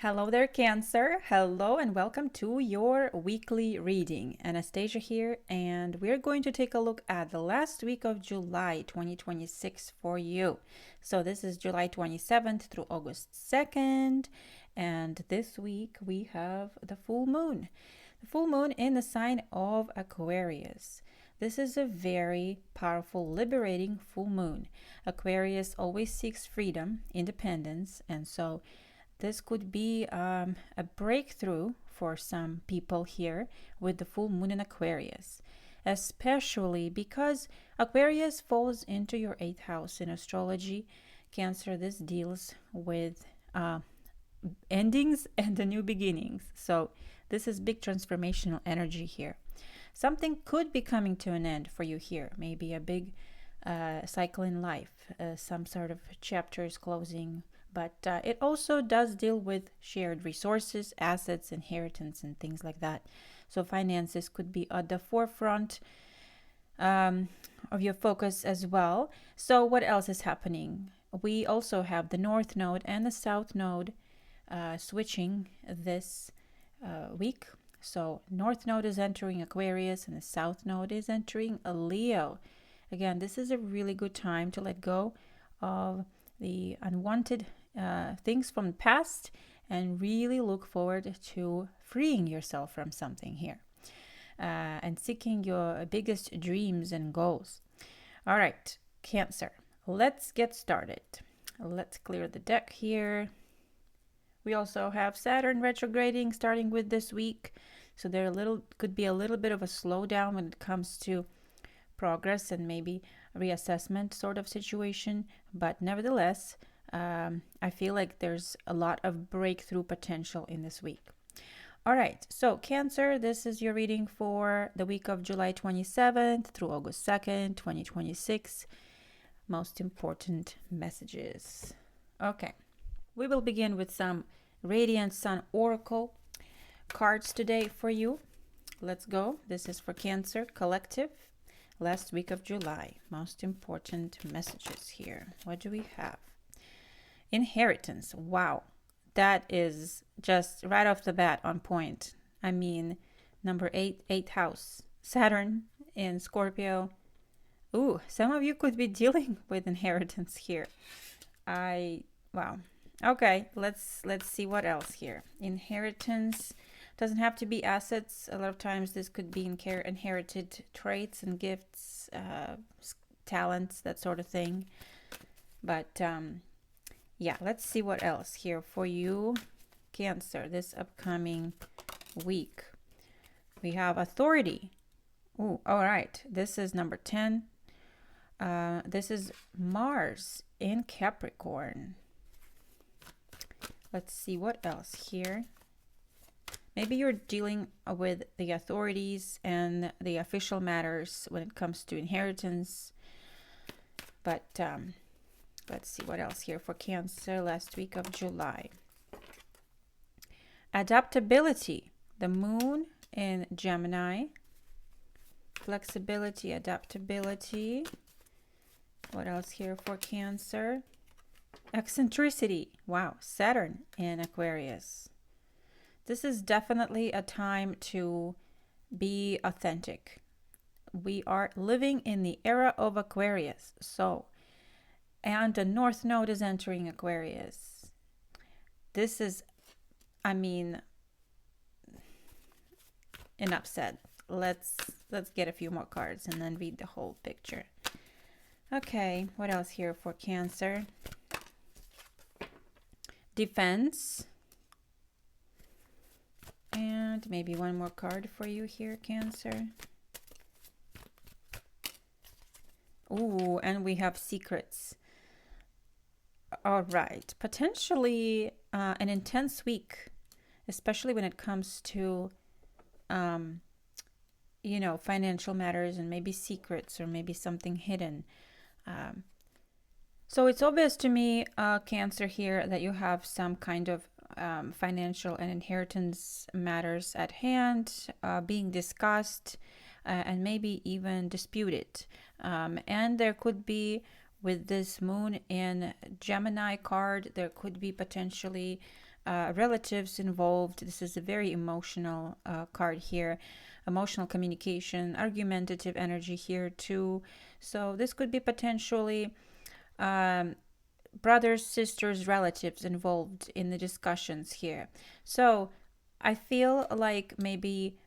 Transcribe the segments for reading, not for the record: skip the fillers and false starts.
Hello there, Cancer. Hello and welcome to your weekly reading. Anastasia here, and we're going to take a look at the last week of July 2026 for you. So this is July 27th through August 2nd, and this week we have the full moon. The full moon in the sign of Aquarius. This is a very powerful, liberating full moon. Aquarius always seeks freedom, independence, and so this could be a breakthrough for some people here with the full moon in Aquarius, especially because Aquarius falls into your 8th house in astrology. Cancer, this deals with endings and the new beginnings. So this is big transformational energy here. Something could be coming to an end for you here, maybe a big cycle in life, some sort of chapter is closing, but it also does deal with shared resources, assets, inheritance, and things like that. So finances could be at the forefront of your focus as well. So what else is happening? We also have the North Node and the South Node switching this week. So North Node is entering Aquarius and the South Node is entering a Leo. Again, this is a really good time to let go of the unwanted things from the past and really look forward to freeing yourself from something here and seeking your biggest dreams and goals. All right, Cancer, let's get started. Let's clear the deck here. We also have Saturn retrograding starting with this week, so there could be a little bit of a slowdown when it comes to progress and maybe reassessment sort of situation, but nevertheless I feel like there's a lot of breakthrough potential in this week. All right, so Cancer, this is your reading for the week of July 27th through August 2nd, 2026. Most important messages. Okay, we will begin with some Radiant Sun Oracle cards today for you. Let's go. This is for Cancer Collective. Last week of July. Most important messages here. What do we have? Inheritance. Wow. That is just right off the bat on point. I mean, number 8, 8th house. Saturn in Scorpio. Ooh, some of you could be dealing with inheritance here. Wow. Okay, let's see what else here. Inheritance doesn't have to be assets. A lot of times this could be inherited traits and gifts, talents, that sort of thing. But yeah, let's see what else here for you, Cancer, this upcoming week. We have authority. Oh, all right. This is number 10. This is Mars in Capricorn. Let's see what else here. Maybe you're dealing with the authorities and the official matters when it comes to inheritance. But let's see what else here for Cancer last week of July. Adaptability. The moon in Gemini. Flexibility, adaptability. What else here for Cancer? Eccentricity. Wow, Saturn in Aquarius. This is definitely a time to be authentic. We are living in the era of Aquarius. And the North Node is entering Aquarius. This is, enough said. Let's get a few more cards and then read the whole picture. Okay, what else here for Cancer? Defense. And maybe one more card for you here, Cancer. Ooh, and we have secrets. All right, potentially an intense week, especially when it comes to, financial matters and maybe secrets or maybe something hidden. So it's obvious to me, Cancer, here that you have some kind of financial and inheritance matters at hand being discussed and maybe even disputed. And there could be, with this moon in Gemini card, there could be potentially relatives involved. This is a very emotional card here. Emotional communication, argumentative energy here too. So this could be potentially brothers, sisters, relatives involved in the discussions here. So I feel like maybe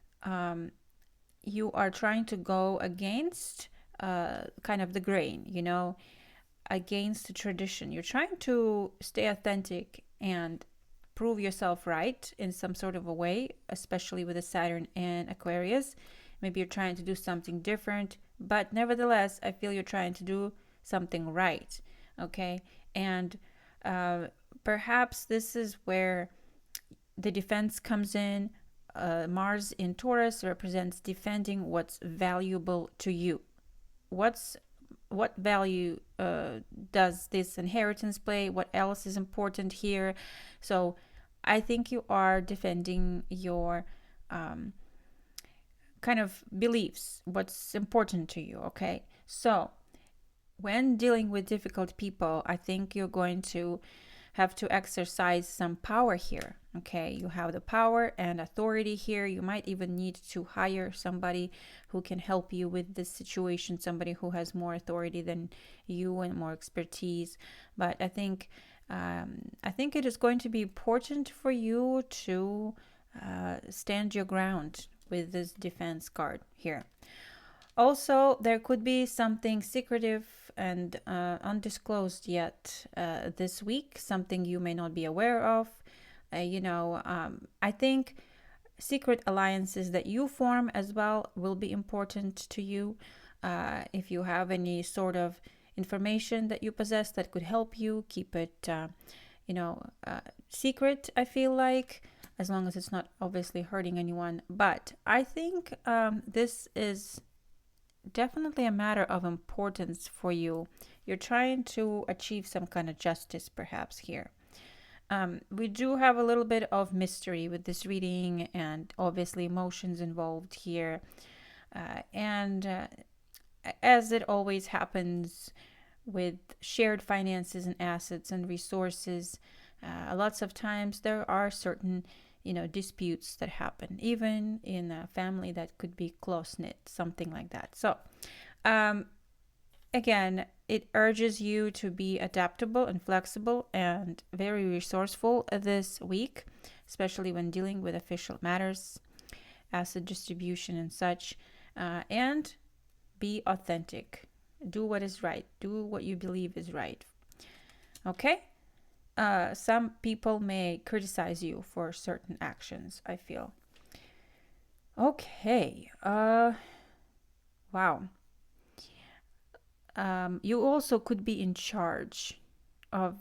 you are trying to go against kind of the grain, against the tradition. You're trying to stay authentic and prove yourself right in some sort of a way, especially with the Saturn and Aquarius. Maybe you're trying to do something different, but nevertheless, I feel you're trying to do something right. Okay. And perhaps this is where the defense comes in. Mars in Taurus represents defending what's valuable to you. What value does this inheritance play? What else is important here? So I think you are defending your kind of beliefs, what's important to you. Okay. So when dealing with difficult people, I think you're going to have to exercise some power here. Okay, you have the power and authority here. You might even need to hire somebody who can help you with this situation, somebody who has more authority than you and more expertise. But I think it is going to be important for you to stand your ground with this defense card here. Also, there could be something secretive and undisclosed yet this week, something you may not be aware of. I think secret alliances that you form as well will be important to you. If you have any sort of information that you possess that could help you, keep it, secret, I feel like, as long as it's not obviously hurting anyone. But I think this is definitely a matter of importance for you. You're trying to achieve some kind of justice perhaps here. We do have a little bit of mystery with this reading and obviously emotions involved here. And as it always happens with shared finances and assets and resources, lots of times there are certain disputes that happen, even in a family that could be close-knit, something like that. So again, it urges you to be adaptable and flexible and very resourceful this week, especially when dealing with official matters, asset distribution and such, and be authentic. Do what is right. Do what you believe is right. Okay? Some people may criticize you for certain actions, I feel. Okay. Wow. You also could be in charge of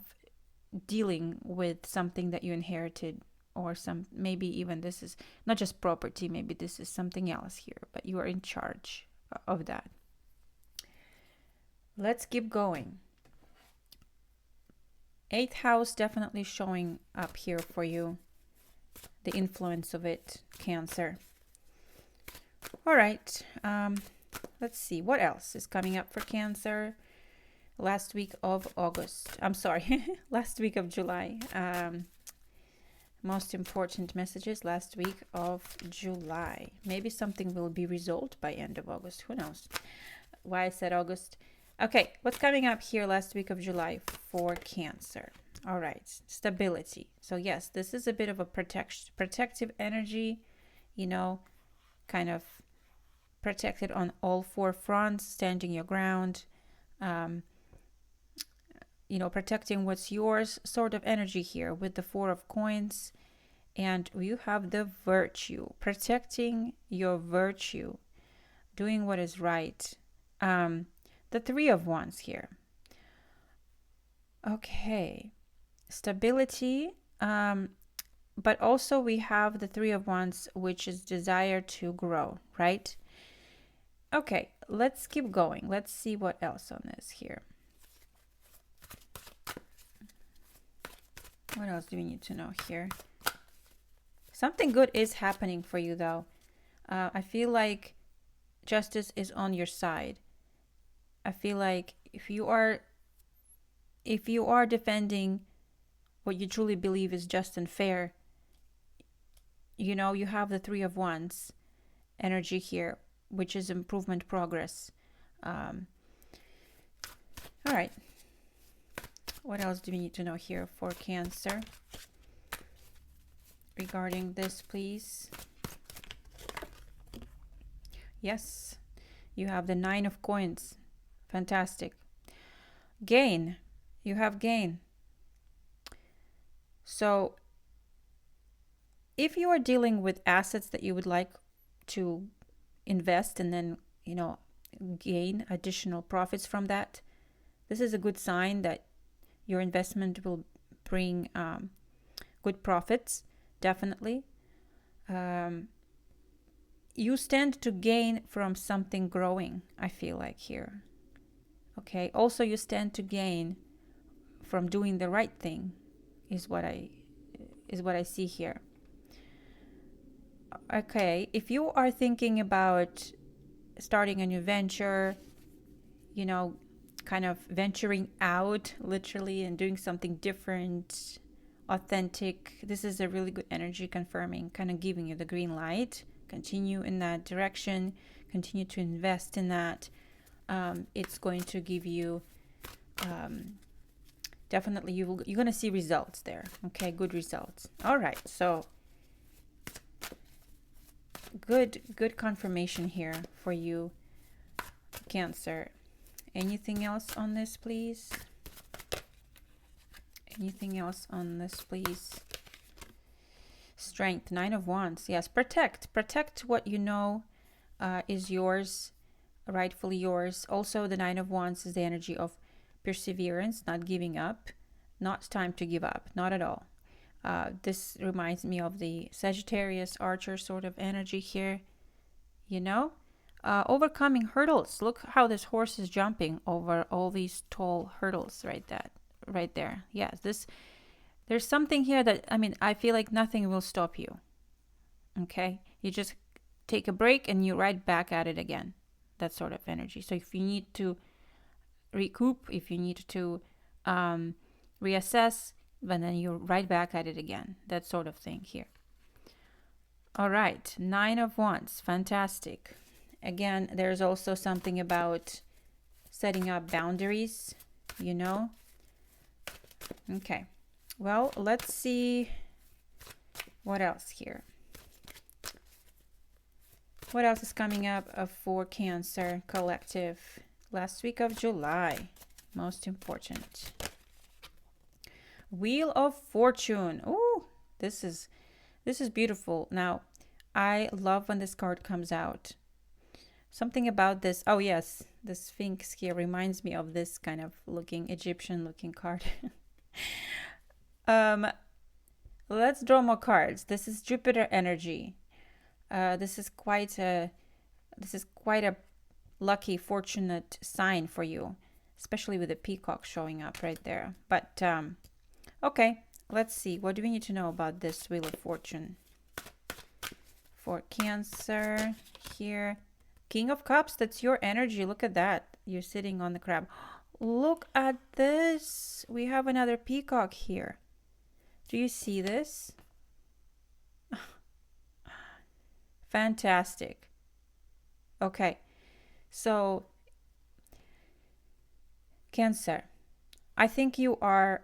dealing with something that you inherited, or maybe even this is not just property, maybe this is something else here, but you are in charge of that. Let's keep going. 8th house definitely showing up here for you. The influence of it, Cancer. All right. Let's see. What else is coming up for Cancer? Last week of August. I'm sorry. Last week of July. Most important messages last week of July. Maybe something will be resolved by end of August. Who knows? Why I said August. Okay, what's coming up here last week of July for Cancer? All right, stability. So yes, this is a bit of a protective energy, kind of protected on all 4 fronts, standing your ground, protecting what's yours sort of energy here with the 4 of coins. And you have the virtue, protecting your virtue, doing what is right. The 3 of Wands here. Okay. Stability. But also we have the 3 of Wands, which is desire to grow, right? Okay, let's keep going. Let's see what else on this here. What else do we need to know here? Something good is happening for you, though. I feel like justice is on your side. I feel like if you are defending what you truly believe is just and fair. You know, you have the Three of Wands energy here, which is improvement, progress. All right. What else do we need to know here for Cancer regarding this, please? Yes, you have the Nine of Coins. Fantastic. Gain. You have gain. So if you are dealing with assets that you would like to invest and then, you know, gain additional profits from that, this is a good sign that your investment will bring good profits, definitely. You stand to gain from something growing, I feel like here. Okay. Also, you stand to gain from doing the right thing, is what I see here. Okay. If you are thinking about starting a new venture, you know, kind of venturing out literally and doing something different, authentic, this is a really good energy confirming, kind of giving you the green light. Continue in that direction, continue to invest in that. It's going to give you definitely, you're going to see results there. Okay, good results. All right, so good confirmation here for you, Cancer. Anything else on this, please? Anything else on this, please? Strength, Nine of Wands. Yes, protect what you know is yours, rightfully yours. Also, the Nine of Wands is the energy of perseverance, not giving up. Not time to give up, not at all. This reminds me of the Sagittarius Archer sort of energy here, you know. Overcoming hurdles. Look how this horse is jumping over all these tall hurdles right there. Yes, there's something here that, I mean, I feel like nothing will stop you. Okay? You just take a break and you're right back at it again. That sort of energy. So if you need to recoup, if you need to reassess, but then you're right back at it again. That sort of thing here. All right. Nine of Wands. Fantastic. Again, there's also something about setting up boundaries, you know. Okay. Well, let's see what else here. What else is coming up for Cancer Collective? Last week of July. Most important. Wheel of Fortune. Oh, this is beautiful. Now, I love when this card comes out. Something about this. Oh, yes. The Sphinx here reminds me of this kind of Egyptian looking card. Let's draw more cards. This is Jupiter energy. This is quite a lucky, fortunate sign for you, especially with the peacock showing up right there. But okay, let's see. What do we need to know about this Wheel of Fortune for Cancer here? King of Cups, that's your energy. Look at that. You're sitting on the crab. Look at this. We have another peacock here. Do you see this? Fantastic. Okay. So, Cancer, I think you are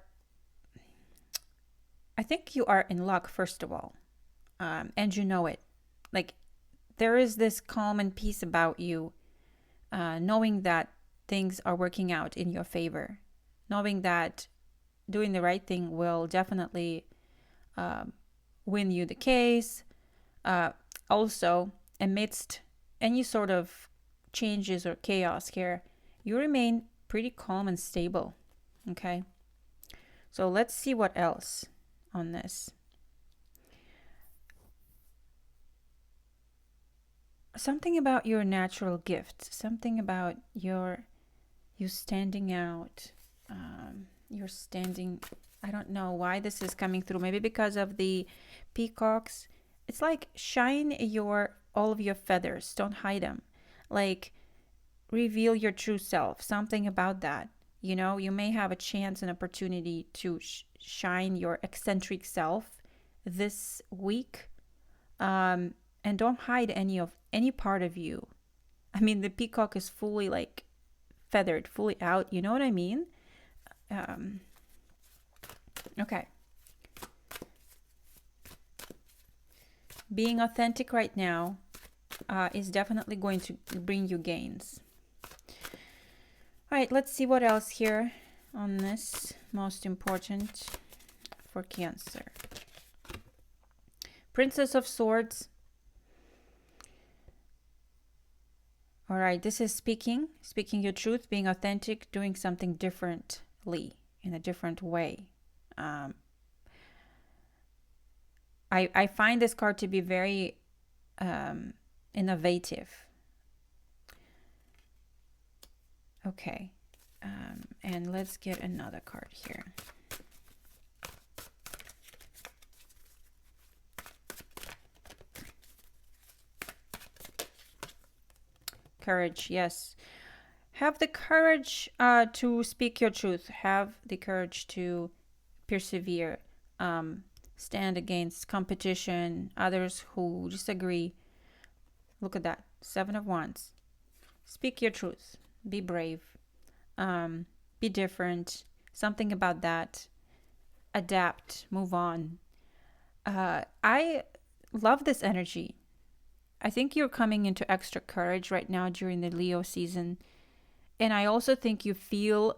in luck, first of all. And you know it. Like, there is this calm and peace about you, knowing that things are working out in your favor, knowing that doing the right thing will definitely win you the case. Also, amidst any sort of changes or chaos here, you remain pretty calm and stable. Okay? So let's see what else on this. Something about your natural gifts, something about you standing out. You're standing, I don't know why this is coming through. Maybe because of the peacocks. It's like shine all of your feathers. Don't hide them. Like reveal your true self. Something about that. You know, you may have a chance and opportunity to shine your eccentric self this week. And don't hide any part of you. I mean, the peacock is fully like feathered, fully out. You know what I mean? Okay. Being authentic right now is definitely going to bring you gains. All right, let's see what else here on this most important for Cancer. Princess of Swords. All right, this is speaking your truth, being authentic, doing something differently, in a different way. I find this card to be very innovative. Okay, and let's get another card here. Courage, yes. Have the courage to speak your truth. Have the courage to persevere. Stand against competition, others who disagree. Look at that. 7 of Wands. Speak your truth. Be brave. Be different. Something about that. Adapt. Move on. I love this energy. I think you're coming into extra courage right now during the Leo season. And I also think you feel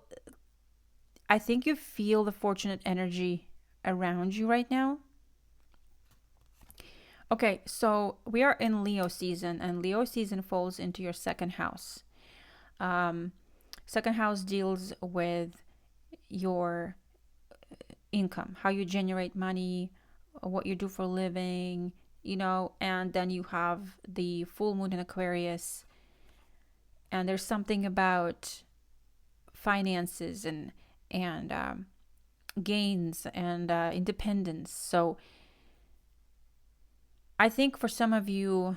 the fortunate energy around you right now. Okay, so we are in Leo season, and Leo season falls into your second house. Second house deals with your income, how you generate money, what you do for a living, you know, and then you have the full moon in Aquarius, and there's something about finances and gains and independence. So I think for some of you,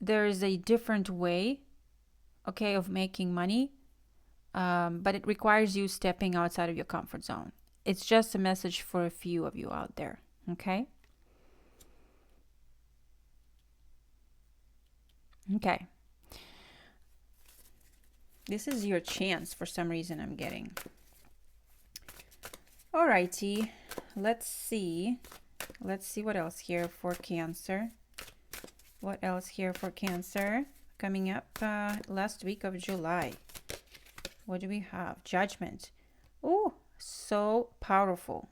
there is a different way, okay, of making money, but it requires you stepping outside of your comfort zone. It's just a message for a few of you out there, okay? Okay. This is your chance for some reason I'm getting. Alrighty, let's see. Let's see what else here for Cancer. What else here for Cancer? Coming up last week of July. What do we have? Judgment. Oh, so powerful.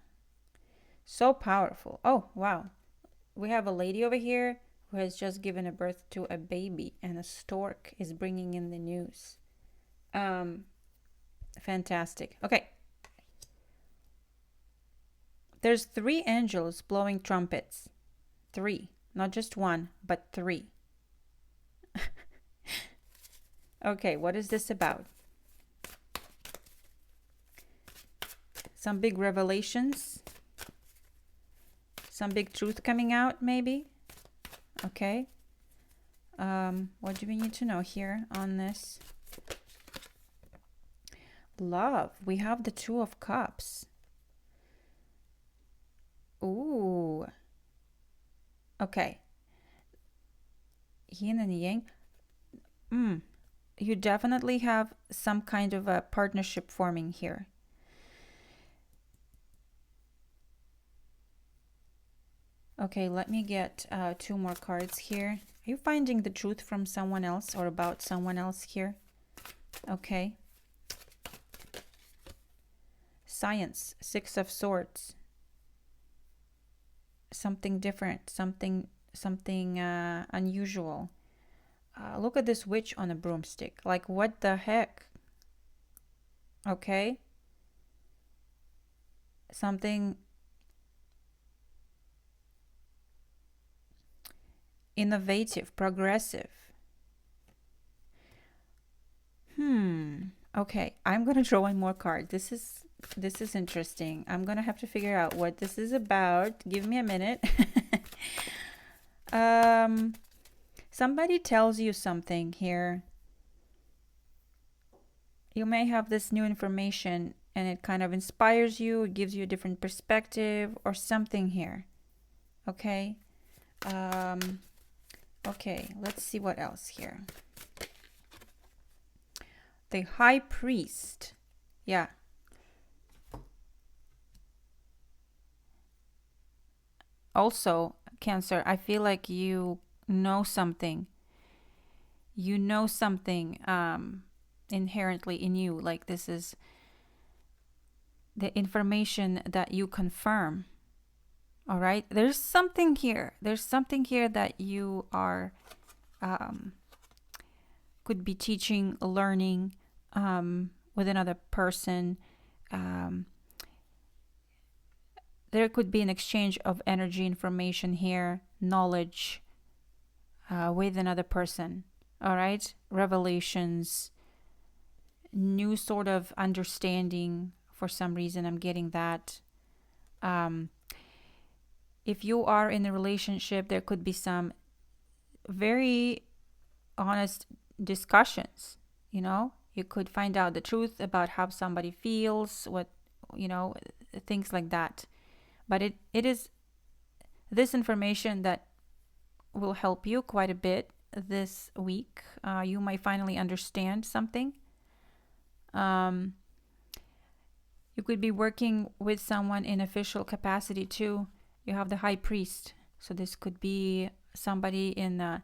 So powerful. Oh, wow. We have a lady over here who has just given a birth to a baby, and a stork is bringing in the news. Fantastic. Okay. There's 3 angels blowing trumpets. 3. Not just 1, but 3. Okay, what is this about? Some big revelations? Some big truth coming out, maybe? Okay. What do we need to know here on this? Love. We have the 2 of Cups. Ooh. Okay. Yin and yang. You definitely have some kind of a partnership forming here. Okay, let me get 2 more cards here. Are you finding the truth from someone else or about someone else here? Okay. Science, 6 of Swords. Something different, something unusual. Look at this witch on a broomstick. Like, what the heck? Okay. Something innovative, progressive. Okay, I'm gonna draw 1 more card. This is interesting. I'm gonna have to figure out what this is about. Give me a minute. Somebody tells you something here. you may have this new information and it kind of inspires you, it gives you a different perspective or something here. Okay. Okay, let's see what else here. The high priest. Yeah. Also, Cancer, I feel like you know something. You know something inherently in you. Like this is the information that you confirm. All right. There's something here. There's something here that you are could be teaching, learning with another person. There could be an exchange of energy, information here, knowledge with another person. All right. Revelations, new sort of understanding. For some reason, I'm getting that. If you are in a relationship, there could be some very honest discussions. You could find out the truth about how somebody feels, what, things like that. But it is this information that will help you quite a bit this week. You might finally understand something. You could be working with someone in official capacity too. You have the high priest. So this could be somebody in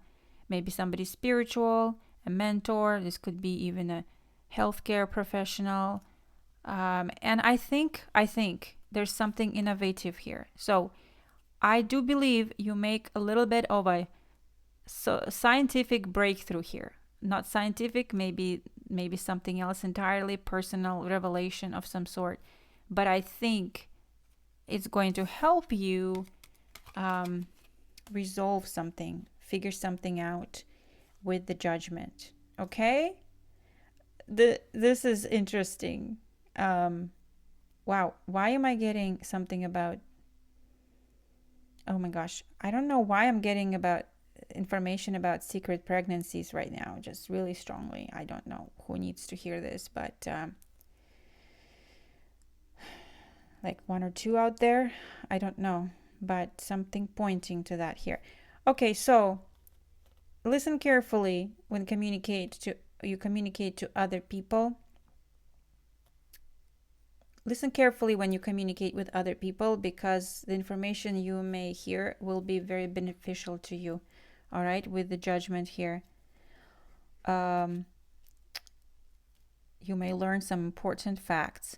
maybe somebody spiritual, a mentor. This could be even a healthcare professional. And I think there's something innovative here. So I do believe you make a little bit of a scientific breakthrough here. Not scientific, maybe something else entirely, personal revelation of some sort. But I think it's going to help you resolve something, figure something out with the Judgment. Okay? This is interesting. Wow. Why am I getting something about... Oh my gosh. I don't know why I'm getting about information about secret pregnancies right now, just really strongly. I don't know who needs to hear this, but like one or two out there, I don't know, but something pointing to that here. Okay, so listen carefully when you communicate to other people. Listen carefully when you communicate with other people, because the information you may hear will be very beneficial to you. All right, with the Judgment here. You may learn some important facts.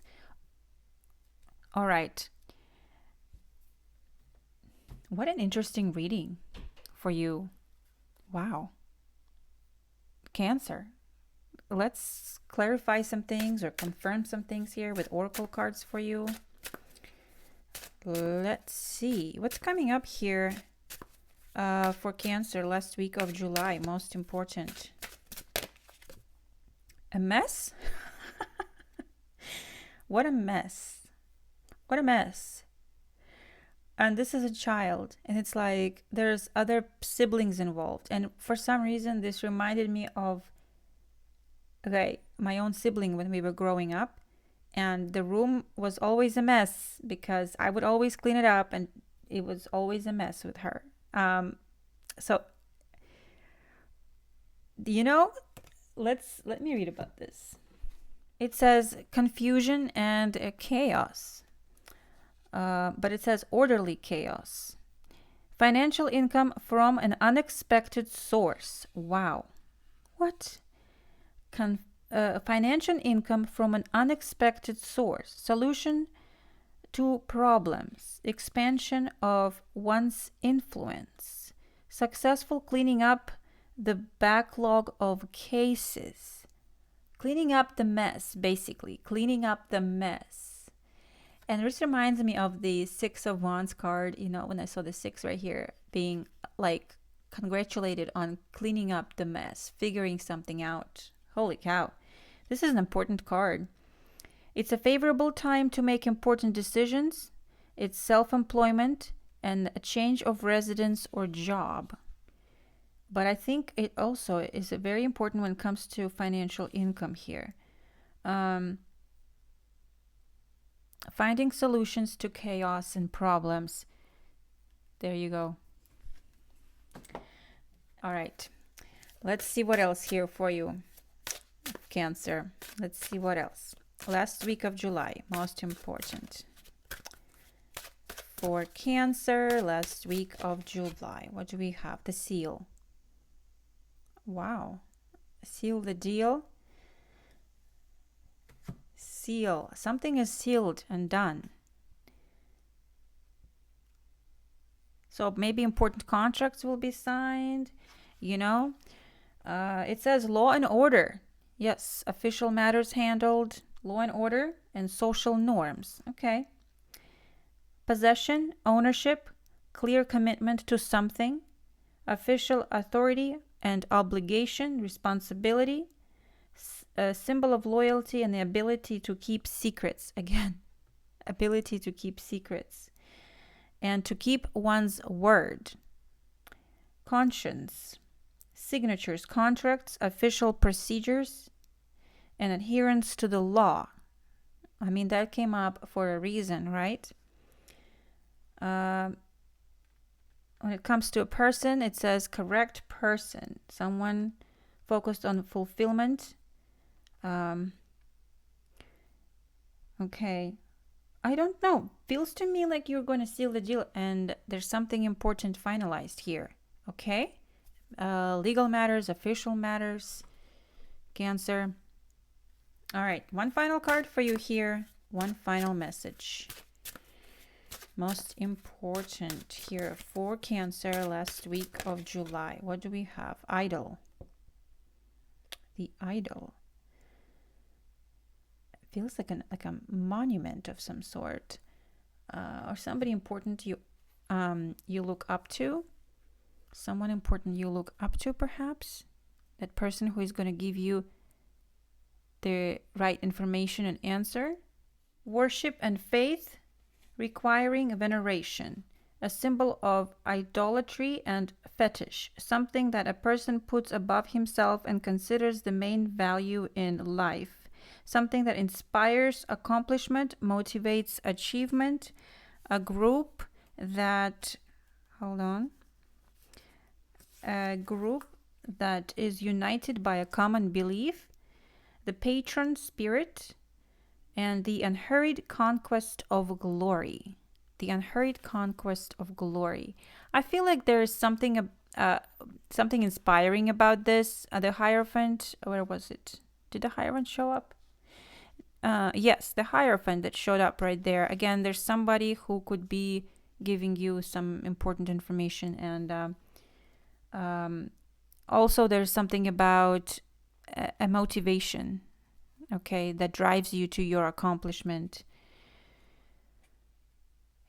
All right. What an interesting reading for you. Wow. Cancer. Let's clarify some things or confirm some things here with oracle cards for you. Let's see. What's coming up here for Cancer last week of July? Most important. A mess? What a mess. What a mess. And this is a child, and it's like there's other siblings involved. And for some reason, this reminded me of, my own sibling when we were growing up. And the room was always a mess because I would always clean it up, and it was always a mess with her. So, let me read about this. It says confusion and chaos. But it says orderly chaos. Financial income from an unexpected source. Wow. What? Financial income from an unexpected source. Solution to problems. Expansion of one's influence. Successful cleaning up the backlog of cases. Cleaning up the mess, basically. Cleaning up the mess. And this reminds me of the Six of Wands card, when I saw the six right here, being like congratulated on cleaning up the mess, figuring something out. Holy cow. This is an important card. It's a favorable time to make important decisions. It's self-employment and a change of residence or job. But I think it also is very important when it comes to financial income here. Finding solutions to chaos and problems. There you go. All right. Let's see what else here for you, Cancer. Let's see what else. Last week of July, most important. For Cancer, last week of July. What do we have? The seal. Wow. Seal the deal. Seal. Something is sealed and done. So maybe important contracts will be signed, you know. It says law and order. Yes, official matters handled, law and order, and social norms. Okay. Possession, ownership, clear commitment to something, official authority and obligation, responsibility, a symbol of loyalty and the ability to keep secrets. Again, ability to keep secrets and to keep one's word. Conscience, signatures, contracts, official procedures, and adherence to the law. I mean, that came up for a reason, right? When it comes to a person, it says correct person, someone focused on fulfillment. Okay. I don't know. Feels to me like you're going to seal the deal and there's something important finalized here. Okay? Legal matters, official matters, Cancer. All right. One final card for you here. One final message. Most important here for Cancer last week of July. What do we have? Idol. The idol. Feels like a monument of some sort, or somebody important you look up to, someone important you look up to, perhaps that person who is going to give you the right information and answer. Worship and faith requiring veneration, a symbol of idolatry and fetish, something that a person puts above himself and considers the main value in life. Something that inspires accomplishment, motivates achievement, a group that, a group that is united by a common belief, the patron spirit, and the unhurried conquest of glory. The unhurried conquest of glory. I feel like there's something inspiring about this. The Hierophant, where was it? Did the Hierophant show up? Yes, the Hierophant that showed up right there. Again, there's somebody who could be giving you some important information. And also there's something about a motivation, okay, that drives you to your accomplishment.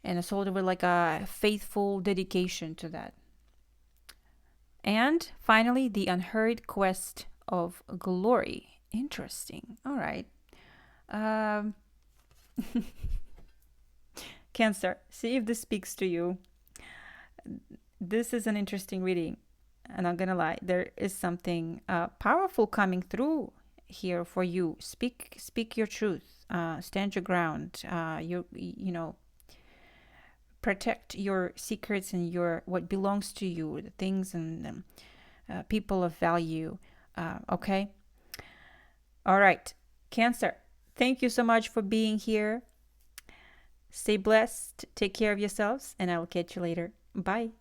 And a sort of like a faithful dedication to that. And finally, the unhurried quest of glory. Interesting. All right. Cancer, see if this speaks to you. This is an interesting reading, and I'm gonna lie, there is something powerful coming through here for you. Speak your truth. Stand your ground. You know, protect your secrets and your what belongs to you, the things and people of value. Okay. All right, Cancer. Thank you so much for being here. Stay blessed. Take care of yourselves, and I will catch you later. Bye.